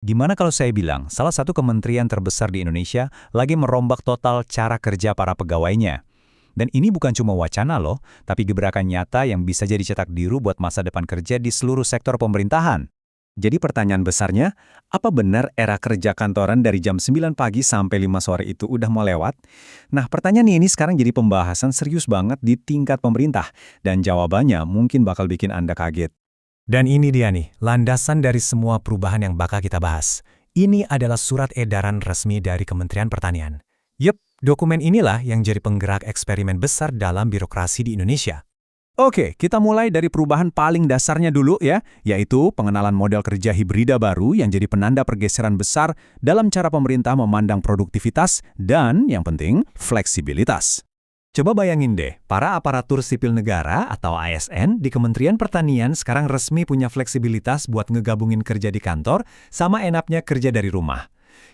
Gimana kalau saya bilang, salah satu kementerian terbesar di Indonesia lagi merombak total cara kerja para pegawainya. Dan ini bukan cuma wacana loh, tapi gebrakan nyata yang bisa jadi cetak biru buat masa depan kerja di seluruh sektor pemerintahan. Jadi pertanyaan besarnya, apa benar era kerja kantoran dari jam 9 pagi sampai 5 sore itu udah mau lewat? Nah, pertanyaan ini sekarang jadi pembahasan serius banget di tingkat pemerintah, dan jawabannya mungkin bakal bikin Anda kaget. Dan ini dia nih, landasan dari semua perubahan yang bakal kita bahas. Ini adalah surat edaran resmi dari Kementerian Pertanian. Yup, dokumen inilah yang jadi penggerak eksperimen besar dalam birokrasi di Indonesia. Oke, kita mulai dari perubahan paling dasarnya dulu ya, yaitu pengenalan model kerja hibrida baru yang jadi penanda pergeseran besar dalam cara pemerintah memandang produktivitas dan, yang penting, fleksibilitas. Coba bayangin deh, para aparatur sipil negara atau ASN di Kementerian Pertanian sekarang resmi punya fleksibilitas buat ngegabungin kerja di kantor sama enaknya kerja dari rumah.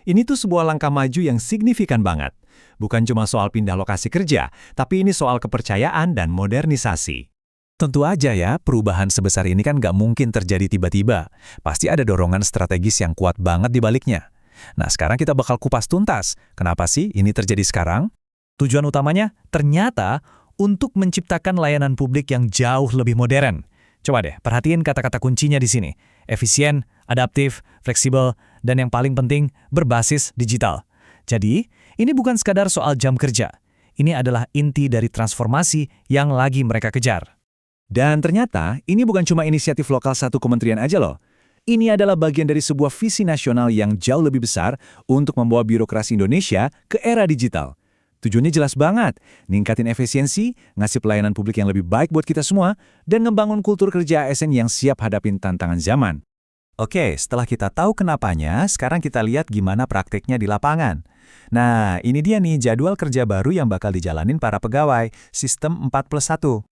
Ini tuh sebuah langkah maju yang signifikan banget. Bukan cuma soal pindah lokasi kerja, tapi ini soal kepercayaan dan modernisasi. Tentu aja ya, perubahan sebesar ini kan nggak mungkin terjadi tiba-tiba. Pasti ada dorongan strategis yang kuat banget di baliknya. Nah, sekarang kita bakal kupas tuntas. Kenapa sih ini terjadi sekarang? Tujuan utamanya ternyata untuk menciptakan layanan publik yang jauh lebih modern. Coba deh, perhatiin kata-kata kuncinya di sini. Efisien, adaptif, fleksibel, dan yang paling penting, berbasis digital. Jadi, ini bukan sekadar soal jam kerja. Ini adalah inti dari transformasi yang lagi mereka kejar. Dan ternyata, ini bukan cuma inisiatif lokal satu kementerian aja loh. Ini adalah bagian dari sebuah visi nasional yang jauh lebih besar untuk membawa birokrasi Indonesia ke era digital. Tujuannya jelas banget, ningkatin efisiensi, ngasih pelayanan publik yang lebih baik buat kita semua, dan ngebangun kultur kerja ASN yang siap hadapin tantangan zaman. Oke, setelah kita tahu kenapanya, sekarang kita lihat gimana praktiknya di lapangan. Nah, ini dia nih jadwal kerja baru yang bakal dijalanin para pegawai, sistem 4+1.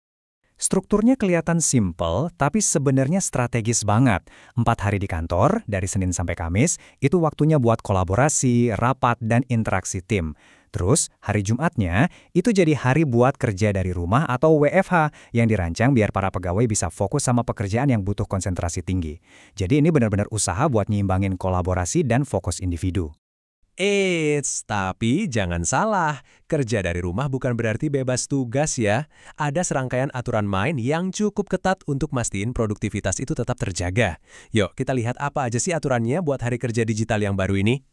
Strukturnya kelihatan simple, tapi sebenarnya strategis banget. 4 hari di kantor, dari Senin sampai Kamis, itu waktunya buat kolaborasi, rapat, dan interaksi tim. Terus, hari Jumatnya, itu jadi hari buat kerja dari rumah atau WFH yang dirancang biar para pegawai bisa fokus sama pekerjaan yang butuh konsentrasi tinggi. Jadi ini benar-benar usaha buat nyimbangin kolaborasi dan fokus individu. Tapi jangan salah, kerja dari rumah bukan berarti bebas tugas ya. Ada serangkaian aturan main yang cukup ketat untuk mastiin produktivitas itu tetap terjaga. Yuk, kita lihat apa aja sih aturannya buat hari kerja digital yang baru ini.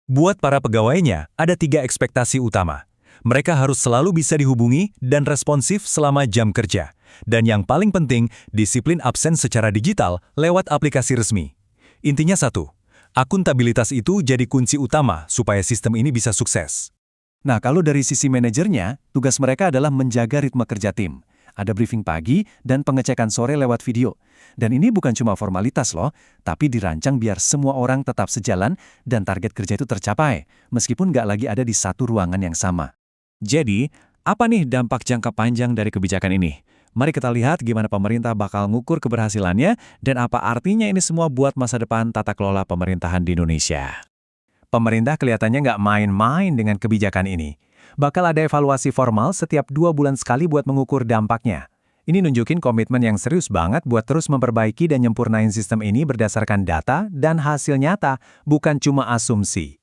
Buat para pegawainya, ada 3 ekspektasi utama. Mereka harus selalu bisa dihubungi dan responsif selama jam kerja. Dan yang paling penting, disiplin absen secara digital lewat aplikasi resmi. Intinya satu, akuntabilitas itu jadi kunci utama supaya sistem ini bisa sukses. Nah, kalau dari sisi manajernya, tugas mereka adalah menjaga ritme kerja tim. Ada briefing pagi dan pengecekan sore lewat video. Dan ini bukan cuma formalitas loh, tapi dirancang biar semua orang tetap sejalan dan target kerja itu tercapai, meskipun nggak lagi ada di satu ruangan yang sama. Jadi, apa nih dampak jangka panjang dari kebijakan ini? Mari kita lihat gimana pemerintah bakal ngukur keberhasilannya dan apa artinya ini semua buat masa depan tata kelola pemerintahan di Indonesia. Pemerintah kelihatannya nggak main-main dengan kebijakan ini. Bakal ada evaluasi formal setiap 2 bulan sekali buat mengukur dampaknya. Ini nunjukin komitmen yang serius banget buat terus memperbaiki dan nyempurnain sistem ini berdasarkan data dan hasil nyata, bukan cuma asumsi.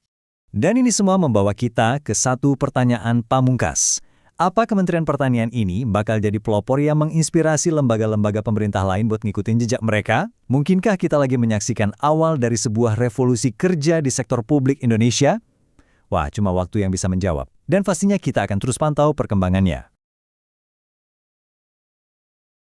Dan ini semua membawa kita ke satu pertanyaan pamungkas. Apa Kementerian Pertanian ini bakal jadi pelopor yang menginspirasi lembaga-lembaga pemerintah lain buat ngikutin jejak mereka? Mungkinkah kita lagi menyaksikan awal dari sebuah revolusi kerja di sektor publik Indonesia? Wah, cuma waktu yang bisa menjawab. Dan pastinya kita akan terus pantau perkembangannya.